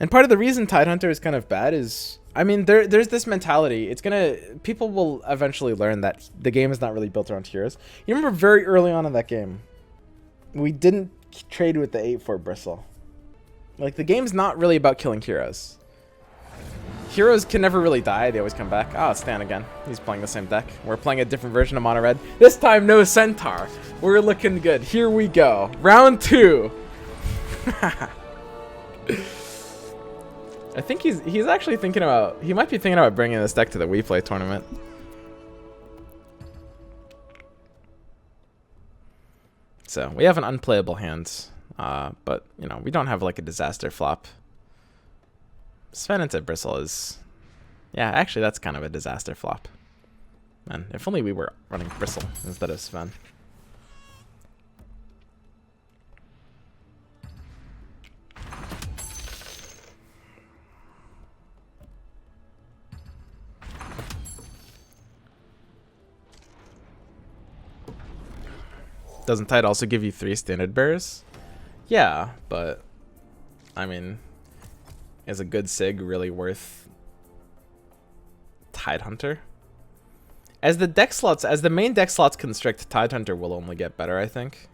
And part of the reason Tidehunter is kind of bad is, I mean, there's this mentality. People will eventually learn that the game is not really built around heroes. You remember very early on in that game, we didn't trade with the 8-4 bristle. Like, the game's not really about killing heroes. Heroes can never really die. They always come back. Ah, it's Stan again. He's playing the same deck. We're playing a different version of Mono Red. This time, no Centaur. We're looking good. Here we go. Round 2. I think he's actually thinking about... He might be thinking about bringing this deck to the We Play tournament. So, we have an unplayable hand. But, you know, we don't have, like, a disaster flop. Sven into Bristle is... Yeah, actually, that's kind of a disaster flop. Man, if only we were running Bristle instead of Sven. Doesn't Tide also give you 3 standard bears? Yeah, but... I mean... Is a good Sig really worth Tidehunter? As the main deck slots constrict, Tidehunter will only get better, I think.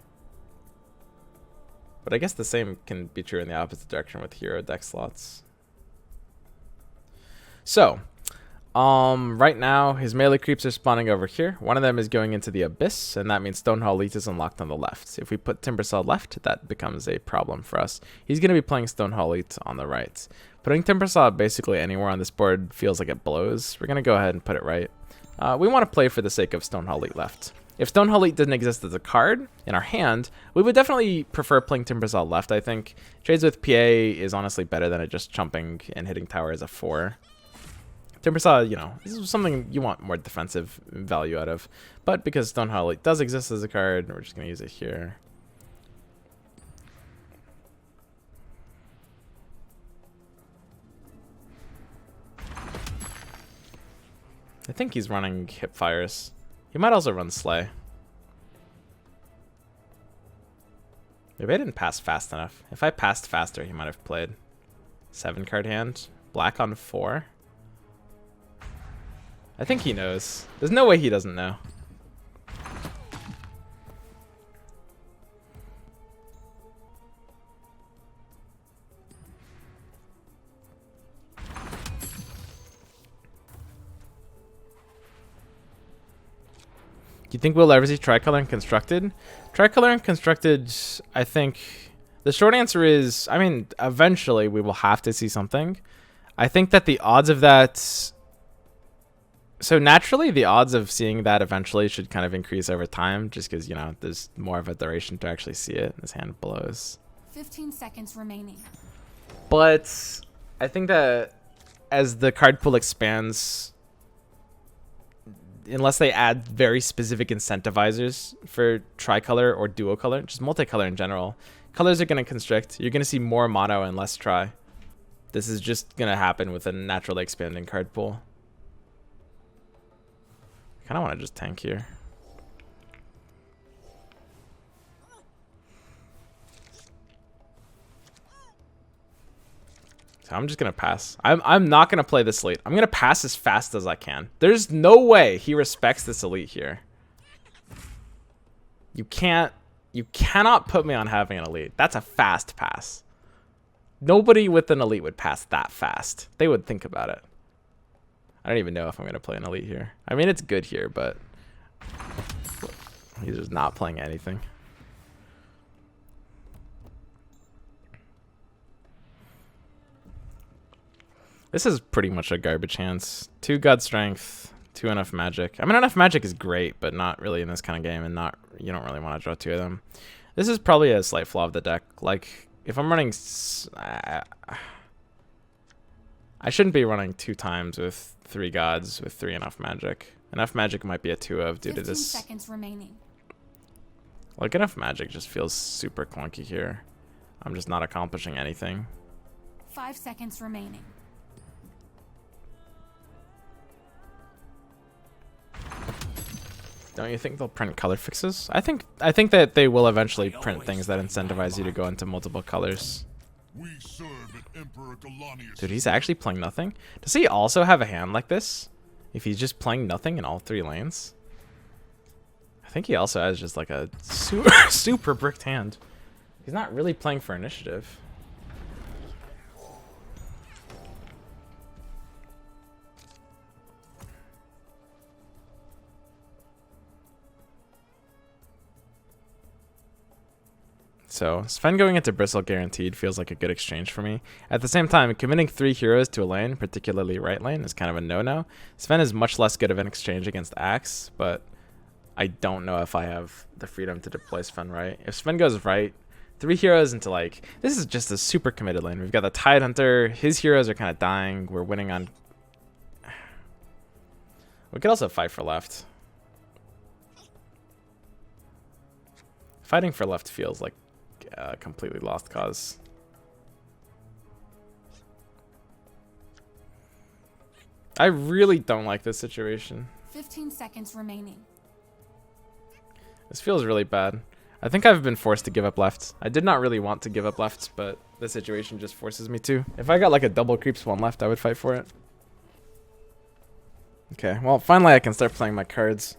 But I guess the same can be true in the opposite direction with hero deck slots. So, right now his melee creeps are spawning over here. One of them is going into the Abyss, and that means Stonehall Elite is unlocked on the left. If we put Timbersaw left, that becomes a problem for us. He's going to be playing Stonehall Elite on the right. Putting Timbersaw basically anywhere on this board feels like it blows. We're going to go ahead and put it right. We want to play for the sake of Stonehall Elite left. If Stonehall Elite didn't exist as a card in our hand, we would definitely prefer playing Timbersaw left, I think. Trades with PA is honestly better than it just chumping and hitting tower as a 4. Timbersaw, you know, this is something you want more defensive value out of. But because Stonehall Elite does exist as a card, we're just going to use it here. I think he's running Hipfires. He might also run Slay. Maybe I didn't pass fast enough. If I passed faster, he might have played 7-card hand. Black on 4. I think he knows. There's no way he doesn't know. Do you think we'll ever see Tricolor and Constructed? Tricolor and Constructed, I think... The short answer is, I mean, eventually we will have to see something. I think that the odds of that... So naturally, the odds of seeing that eventually should kind of increase over time, just because, you know, there's more of a duration to actually see it. This hand blows. 15 seconds remaining. But I think that as the card pool expands, unless they add very specific incentivizers for tricolor or duocolor, just multicolor in general, colors are going to constrict. You're going to see more mono and less tri. This is just going to happen with a naturally expanding card pool. I kind of want to just tank here. So I'm just going to pass. I'm not going to play this late. I'm going to pass as fast as I can. There's no way he respects this elite here. You cannot put me on having an elite. That's a fast pass. Nobody with an elite would pass that fast. They would think about it. I don't even know if I'm going to play an elite here. I mean, it's good here, but he's just not playing anything. This is pretty much a garbage hands. 2 God Strength, 2 Enough Magic. I mean, Enough Magic is great, but not really in this kind of game, and you don't really want to draw 2 of them. This is probably a slight flaw of the deck. Like, if I'm running... I shouldn't be running 2 times with 3 gods with 3 Enough Magic. Enough Magic might be a 2 of due to this. 15 seconds remaining. Like, Enough Magic just feels super clunky here. I'm just not accomplishing anything. 5 seconds remaining. Don't you think they'll print color fixes? I think that they will eventually print things that incentivize you to go into multiple colors. We serve it Dude, he's actually playing nothing? Does he also have a hand like this? If he's just playing nothing in all 3 lanes? I think he also has just like a super bricked hand. He's not really playing for initiative. So Sven going into Bristle guaranteed feels like a good exchange for me. At the same time, committing 3 heroes to a lane, particularly right lane, is kind of a no-no. Sven is much less good of an exchange against Axe, but I don't know if I have the freedom to deploy Sven right. If Sven goes right, 3 heroes into like... This is just a super committed lane. We've got the Tidehunter. His heroes are kind of dying. We're winning on... We could also fight for left. Fighting for left feels like completely lost cause. I really don't like this situation. 15 seconds remaining. This feels really bad. I think I've been forced to give up left. I did not really want to give up left, but the situation just forces me to. If I got like a double creep spawn left, I would fight for it. Okay, well, finally I can start playing my cards.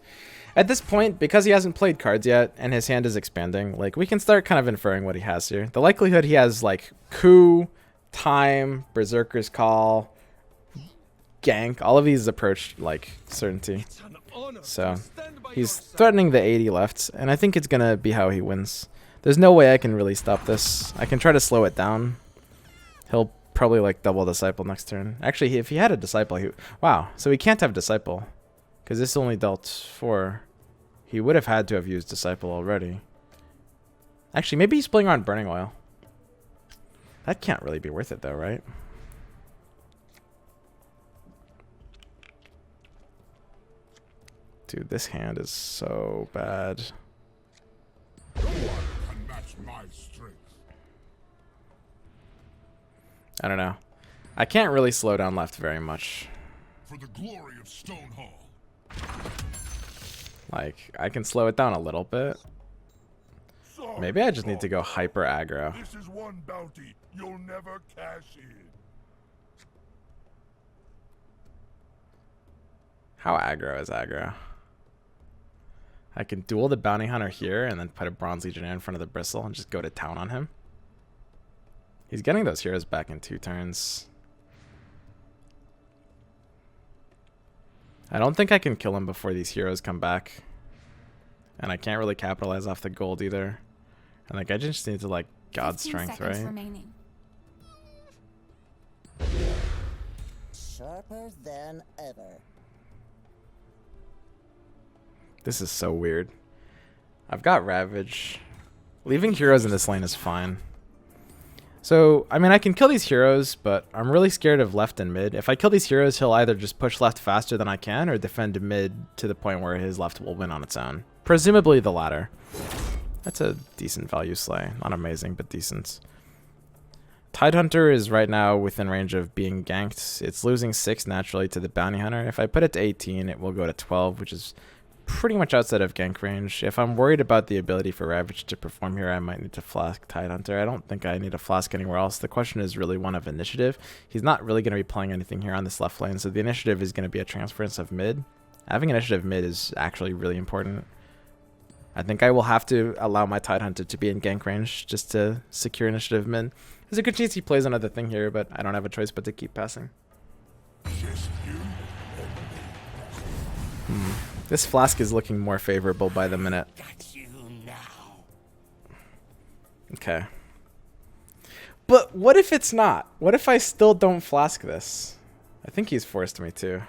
At this point, because he hasn't played cards yet and his hand is expanding, like we can start kind of inferring what he has here. The likelihood he has like Coup, Time, Berserker's Call, Gank, all of these approach like certainty. So he's threatening the 80 left, and I think it's gonna be how he wins. There's no way I can really stop this. I can try to slow it down. He'll probably like double Disciple next turn. Actually, if he had a Disciple, wow. So he can't have Disciple because this only dealt 4. He would have had to have used Disciple already. Actually, maybe he's playing on Burning Oil. That can't really be worth it though, right? Dude, this hand is so bad. No one can match my strength. I don't know. I can't really slow down left very much. For the glory of Stonehall. Like, I can slow it down a little bit. Maybe I just need to go hyper aggro. This is one bounty you'll never cash in. How aggro is aggro? I can duel the Bounty Hunter here and then put a Bronze Legionnaire in front of the Bristle and just go to town on him. He's getting those heroes back in 2 turns. I don't think I can kill him before these heroes come back. And I can't really capitalize off the gold either. And like I just need to like God strength, right? Remaining. Sharper than ever. This is so weird. I've got Ravage. Leaving heroes in this lane is fine. So, I mean, I can kill these heroes, but I'm really scared of left and mid. If I kill these heroes, he'll either just push left faster than I can or defend mid to the point where his left will win on its own. Presumably the latter. That's a decent value slay. Not amazing, but decent. Tidehunter is right now within range of being ganked. It's losing 6 naturally to the Bounty Hunter. If I put it to 18, it will go to 12, which is pretty much outside of gank range. If I'm worried about the ability for Ravage to perform here, I might need to flask Tidehunter. I don't think I need to flask anywhere else. The question is really one of initiative. He's not really going to be playing anything here on this left lane, so the initiative is going to be a transference of mid. Having initiative mid is actually really important. I think I will have to allow my Tidehunter to be in gank range just to secure initiative mid. There's a good chance he plays another thing here, but I don't have a choice but to keep passing. This flask is looking more favorable by the minute. Okay. But what if it's not? What if I still don't flask this? I think he's forced me to.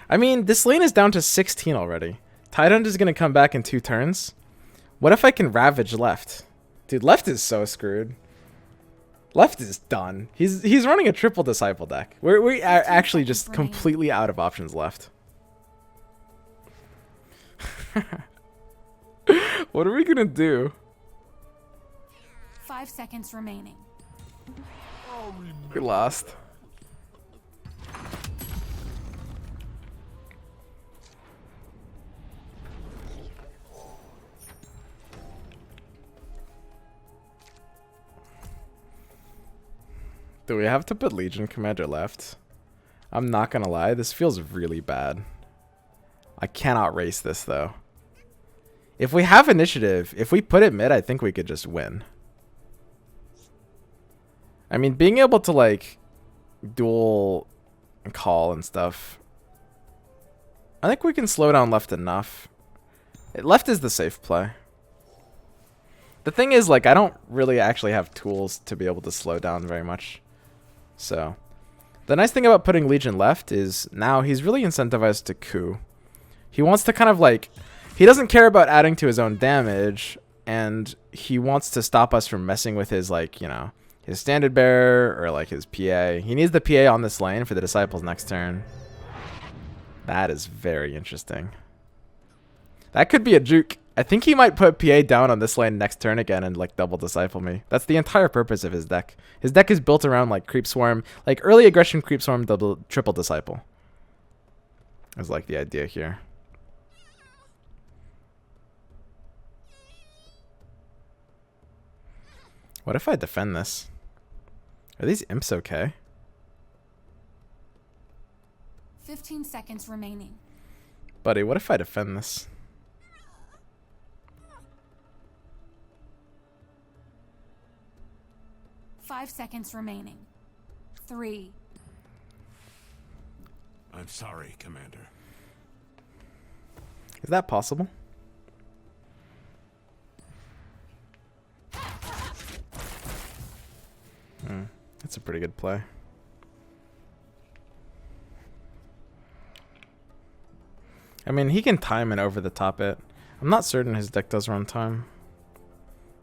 I mean, this lane is down to 16 already. Tidehunter is going to come back in 2 turns. What if I can Ravage left? Dude, left is so screwed. Left is done. He's running a triple Disciple deck. We are actually just completely out of options left. What are we gonna do? 5 seconds remaining. We lost. Do we have to put Legion Commander left? I'm not gonna lie, this feels really bad. I cannot race this though. If we have initiative, if we put it mid, I think we could just win. I mean, being able to like dual and call and stuff, I think we can slow down left enough. Left is the safe play. The thing is, like, I don't really actually have tools to be able to slow down very much. So, the nice thing about putting Legion left is now he's really incentivized to coup. He wants to kind of like, he doesn't care about adding to his own damage, and he wants to stop us from messing with his, like, you know, his standard bearer or like his PA. He needs the PA on this lane for the Disciples next turn. That is very interesting. That could be a juke. I think he might put PA down on this lane next turn again and like double Disciple me. That's the entire purpose of his deck. His deck is built around like Creep Swarm, like early aggression, Creep Swarm, triple Disciple. Is like the idea here. What if I defend this? Are these imps okay? 15 seconds remaining. Buddy, what if I defend this? Five seconds remaining. 3. I'm sorry, Commander. Is that possible? That's a pretty good play. I mean, he can time and over the top it. I'm not certain his deck does run time.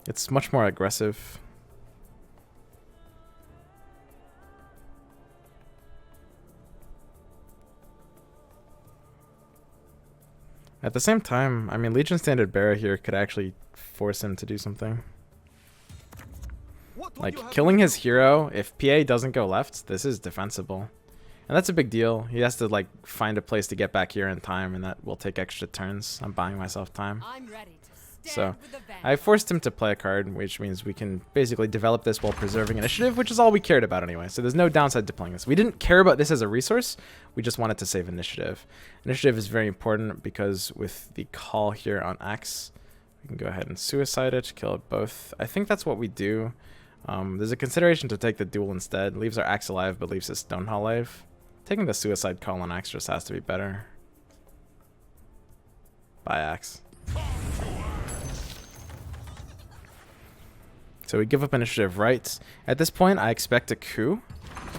It's much more aggressive. At the same time, I mean, Legion Standard Bearer here could actually force him to do something. Like, killing his hero, if PA doesn't go left, this is defensible. And that's a big deal. He has to, like, find a place to get back here in time, and that will take extra turns. I'm buying myself time. I'm ready to So, stand with the I forced him to play a card, which means we can basically develop this while preserving initiative, which is all we cared about anyway. So there's no downside to playing this. We didn't care about this as a resource. We just wanted to save initiative. Initiative is very important because with the call here on Axe, we can go ahead and suicide it, kill it both. I think that's what we do. There's a consideration to take the duel instead. Leaves our Axe alive, but leaves his Stonehall alive. Taking the suicide call on Axe just has to be better. Bye, Axe. So we give up initiative right. At this point, I expect a coup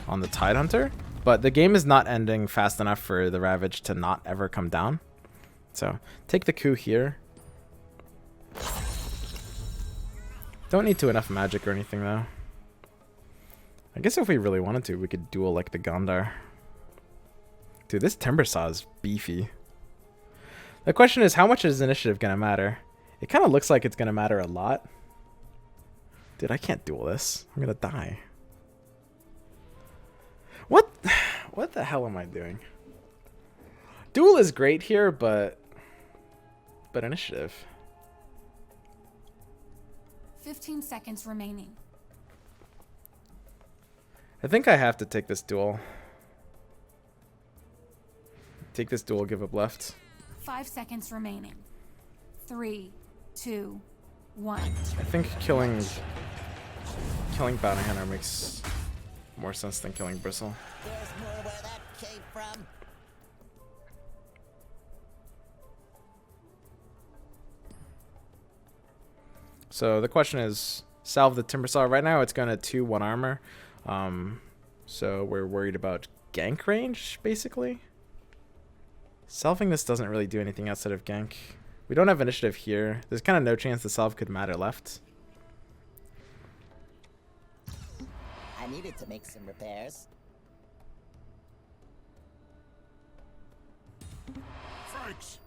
on the Tidehunter, but the game is not ending fast enough for the Ravage to not ever come down. So take the coup here. Don't need to enough magic or anything though. I guess if we really wanted to, we could duel like the Gondar. Dude, this Timber Saw is beefy. The question is, how much is initiative gonna matter? It kind of looks like it's gonna matter a lot. Dude, I can't duel this. I'm gonna die. What the hell am I doing? Duel is great here, but initiative. 15 seconds remaining. I think I have to take this duel. Take this duel, give up left. 5 seconds remaining. 3, 2, 1. I think killing Bounty Hunter makes more sense than killing Bristle. There's more where that came from. So the question is, salve the Timber Saw. Right now it's going to 2-1 armor. So we're worried about gank range, basically. Salving this doesn't really do anything outside of gank. We don't have initiative here. There's kind of no chance the salve could matter left. I needed to make some repairs. Franks!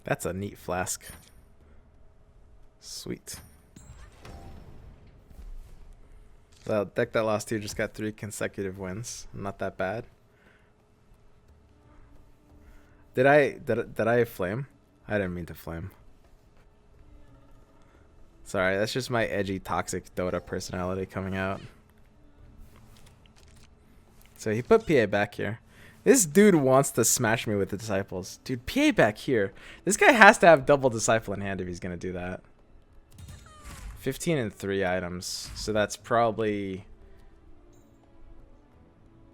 That's a neat flask. Sweet. The deck that lost here just got 3 consecutive wins. Not that bad. Did I flame? I didn't mean to flame. Sorry, that's just my edgy, toxic Dota personality coming out. So he put PA back here. This dude wants to smash me with the disciples. Dude, PA back here. This guy has to have double disciple in hand if he's gonna do that. 15 and 3 items. So that's probably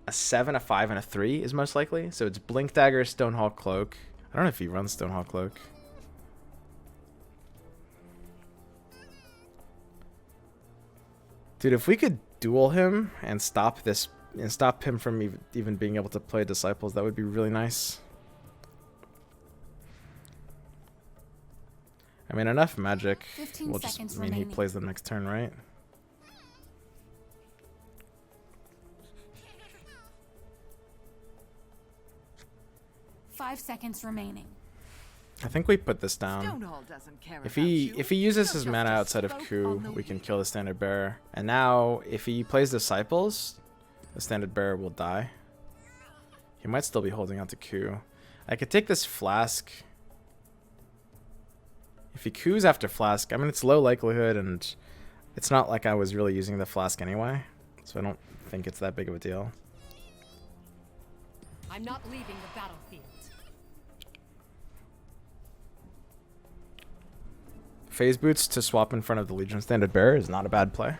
a 7, a 5, and a 3 is most likely. So it's Blink Dagger, Stonehall Cloak. I don't know if he runs Stonehall Cloak. Dude, if we could duel him and stop this and stop him from even being able to play disciples, that would be really nice. I mean, enough magic. 15 We'll just seconds mean remaining. he plays the next turn, right? Five seconds remaining. I think we put this down. Stonehall doesn't care If about he you. uses his You're mana just a outside of spoke coup, on the we can wheel. kill the standard bearer. And now, if he plays disciples, the standard bearer will die. He might still be holding on to coup. I could take this flask. If he coups after flask, I mean it's low likelihood, and it's not like I was really using the flask anyway, so I don't think it's that big of a deal. I'm not leaving the battlefield. Phase boots to swap in front of the Legion standard bearer is not a bad play.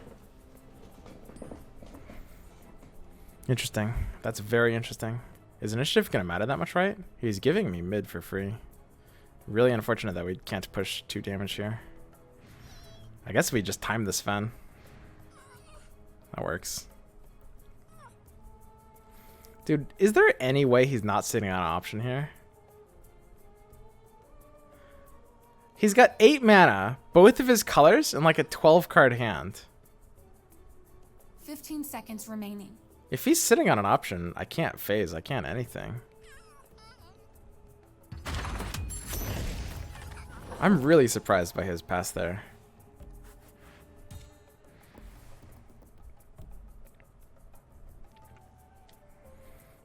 Interesting. That's very interesting. Is initiative gonna matter that much, right? He's giving me mid for free. Really unfortunate that we can't push 2 damage here. I guess we just time this Fen. That works. Dude, is there any way he's not sitting on an option here? He's got 8 mana, both of his colors, and like a 12 card hand. 15 seconds remaining. If he's sitting on an option, I can't phase, I can't anything. I'm really surprised by his pass there.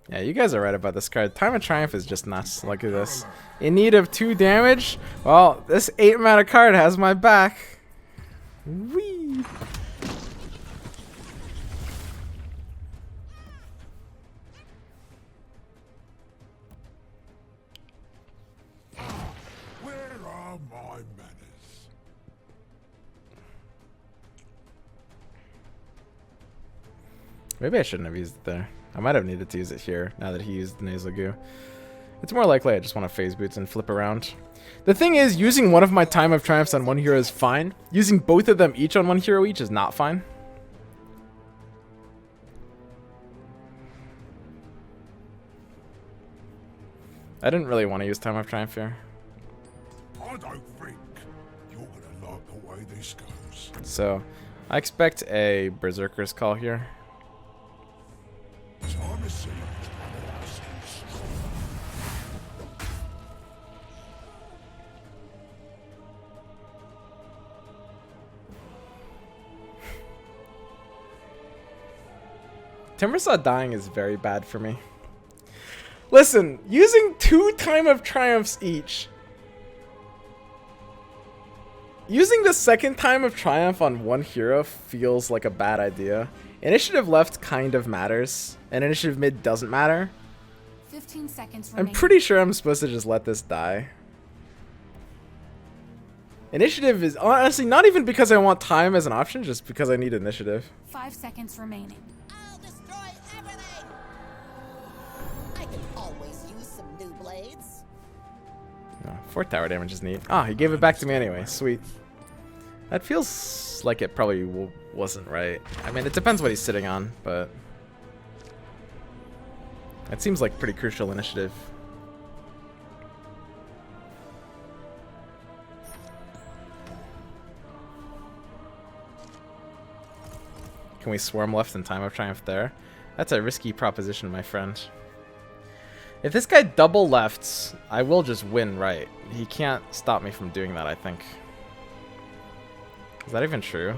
Yeah, you guys are right about this card. Time of Triumph is just nuts. Look at this. In need of 2 damage? Well, this 8 mana card has my back. Whee! Where are my manners? Maybe I shouldn't have used it there. I might have needed to use it here now that he used the nasal goo. It's more likely I just want to phase boots and flip around. The thing is, using one of my Time of Triumphs on one hero is fine. Using both of them each on one hero each is not fine. I didn't really want to use Time of Triumph here. I don't think you're gonna like the way this goes. So, I expect a Berserker's Call here. Time is seized by the license. Timbersaw dying is very bad for me. Listen, using 2 Time of Triumphs each. Using the second Time of Triumph on one hero feels like a bad idea. Initiative left kind of matters, and initiative mid doesn't matter. 15 seconds I'm remaining. pretty sure I'm supposed to just let this die. Initiative is honestly not even because I want time as an option, just because I need initiative. 5 seconds remaining. I'll destroy everything! I can always use some new blades. Oh, 4 tower damage is neat. Ah, he gave it back to me anyway. Sweet. That feels like it probably wasn't right. I mean, it depends what he's sitting on, but that seems like pretty crucial initiative. Can we swarm left in Time of Triumph there? That's a risky proposition, my friend. If this guy double lefts, I will just win right. He can't stop me from doing that, I think. Is that even true?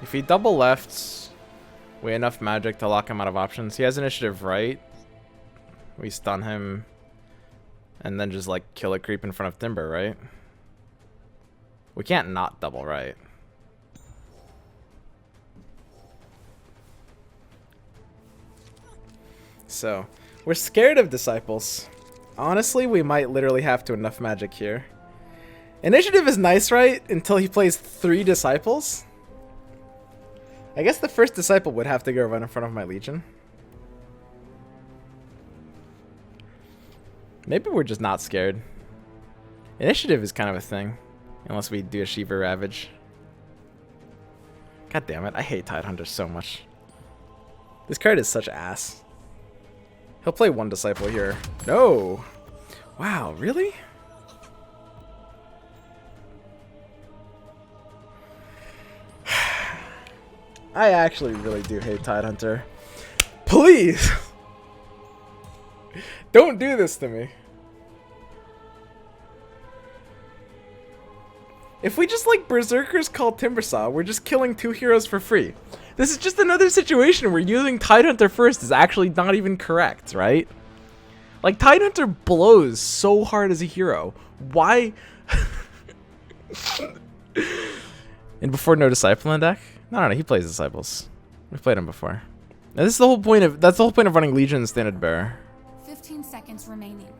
If he double lefts, We have enough magic to lock him out of options. He has initiative, right? We stun him and then just like kill a creep in front of Timber, right? We can't not double, right? So, we're scared of disciples. Honestly, we might literally have to enough magic here. Initiative is nice, right? Until he plays 3 disciples. I guess the first disciple would have to go right in front of my Legion. Maybe we're just not scared. Initiative is kind of a thing. Unless we do a Shiva Ravage. God damn it, I hate Tidehunter so much. This card is such ass. He'll play 1 disciple here. No! Wow, really? I actually really do hate Tidehunter. Please! Don't do this to me. If we just like Berserkers call Timbersaw, we're just killing 2 heroes for free. This is just another situation where using Tidehunter first is actually not even correct, right? Like, Tidehunter blows so hard as a hero. Why? And before no Disciple in deck? No, he plays Disciples. We've played him before. Now, this is the whole point of running Legion and Standard Bearer. 15 seconds remaining.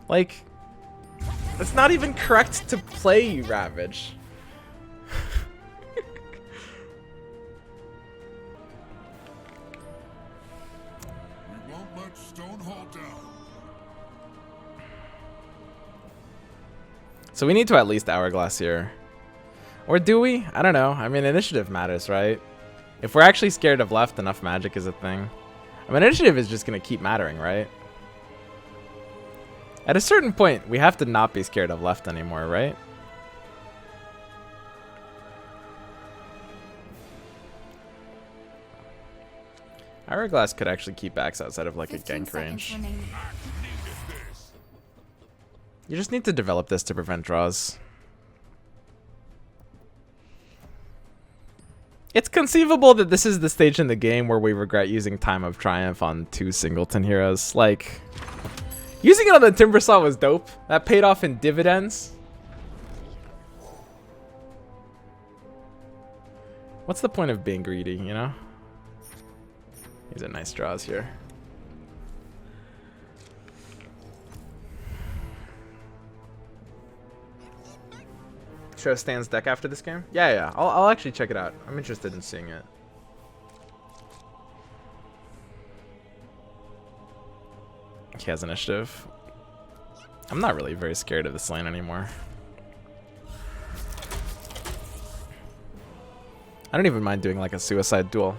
Like, it's not even correct to play Ravage. We won't let Stonehall down. So we need to at least Hourglass here. Or do we? I don't know. I mean, initiative matters, right? If we're actually scared of left, enough magic is a thing. I mean, initiative is just going to keep mattering, right? At a certain point, we have to not be scared of left anymore, right? Hourglass could actually keep Axe outside of like a 15 gank seconds range. remaining. You just need to develop this to prevent draws. It's conceivable that this is the stage in the game where we regret using Time of Triumph on 2 singleton heroes. Like, using it on the Timbersaw was dope. That paid off in dividends. What's the point of being greedy, you know? These are nice draws here. Show Stan's deck after this game? Yeah. I'll actually check it out. I'm interested in seeing it. He has initiative. I'm not really very scared of this lane anymore. I don't even mind doing like a suicide duel.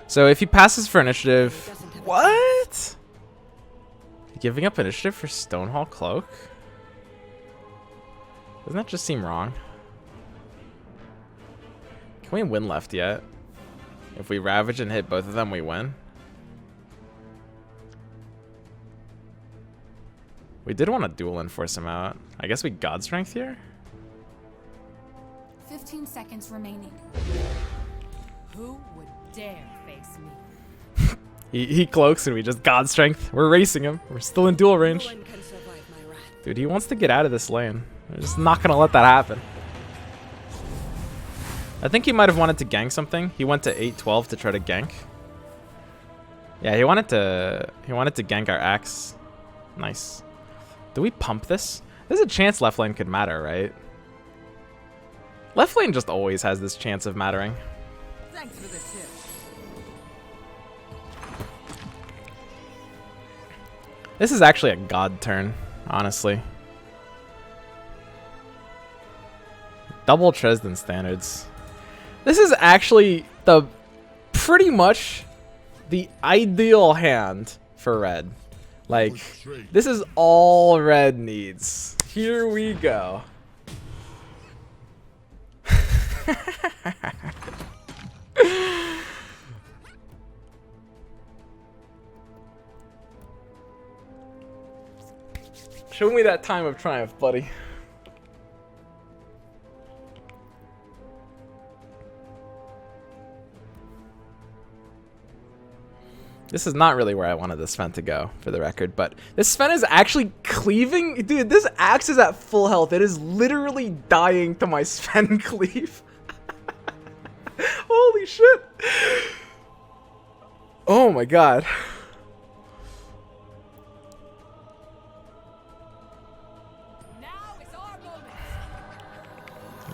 So if he passes for initiative... What? Giving up initiative for Stonehall Cloak? Doesn't that just seem wrong? Can we win left yet? If we Ravage and hit both of them, we win. We did want to duel and force him out. I guess we God Strength here? 15 seconds remaining. Who would dare face me? He cloaks and we just God Strength. We're racing him. We're still in duel range. No one can survive my wrath. Dude, he wants to get out of this lane. We're just not going to let that happen. I think he might have wanted to gank something. He went to 8-12 to try to gank. Yeah, he wanted to gank our Axe. Nice. Do we pump this? There's a chance left lane could matter, right? Left lane just always has this chance of mattering. Thanks for the tip. This is actually a god turn, honestly. Double Dresden standards. This is actually the pretty much the ideal hand for red. Like, this is all red needs. Here we go. Show me that Time of Triumph, buddy. This is not really where I wanted this Sven to go, for the record, but this Sven is actually cleaving. Dude, this axe is at full health. It is literally dying to my Sven cleave. Holy shit. Oh my god.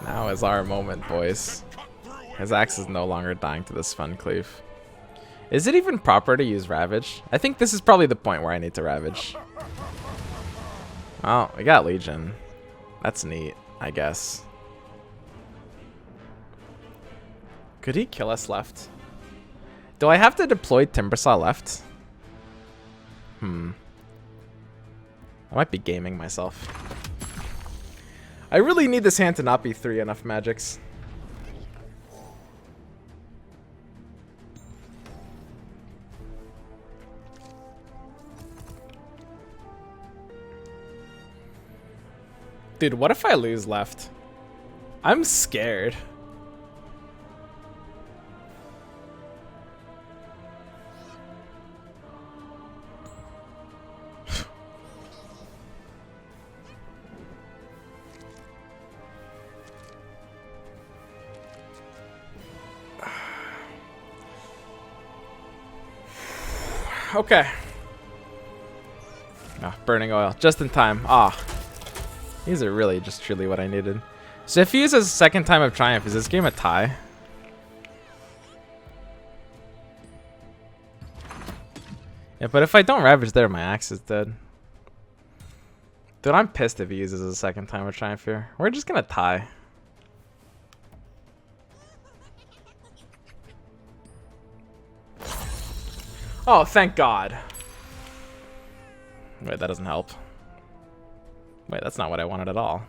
Now is our moment, boys. His axe is no longer dying to this Sven cleave. Is it even proper to use Ravage? I think this is probably the point where I need to Ravage. Oh, we got Legion. That's neat, I guess. Could he kill us left? Do I have to deploy Timbersaw left? I might be gaming myself. I really need this hand to not be 3 enough magics. Dude, what if I lose left? I'm scared. Okay. Ah, burning oil. Just in time. Ah. These are really just truly what I needed. So if he uses a second time of triumph, is this game a tie? Yeah, but if I don't Ravage there, my axe is dead. Dude, I'm pissed if he uses a second time of triumph here. We're just gonna tie. Oh, thank God. Wait, that doesn't help. Wait, that's not what I wanted at all.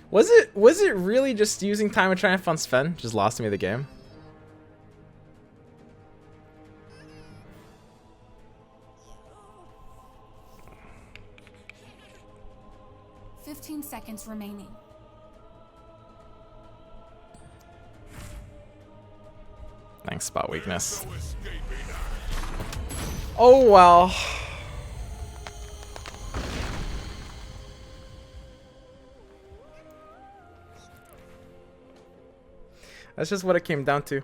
Was it really just using Time of Triumph on Sven just lost me the game? Seconds remaining. Thanks, spot weakness. Oh well. That's just what it came down to. It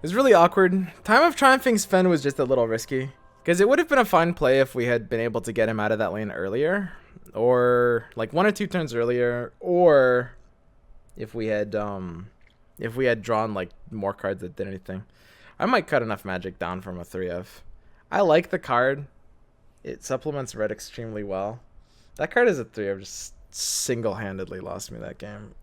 was really awkward. Time of Triumphing Sven was just a little risky. Because it would have been a fun play if we had been able to get him out of that lane earlier. Or like 1 or 2 turns earlier. Or if we had drawn like more cards that did anything. I might cut enough magic down from a 3F. I like the card. It supplements red extremely well. That card is a 3F, just single-handedly lost me that game.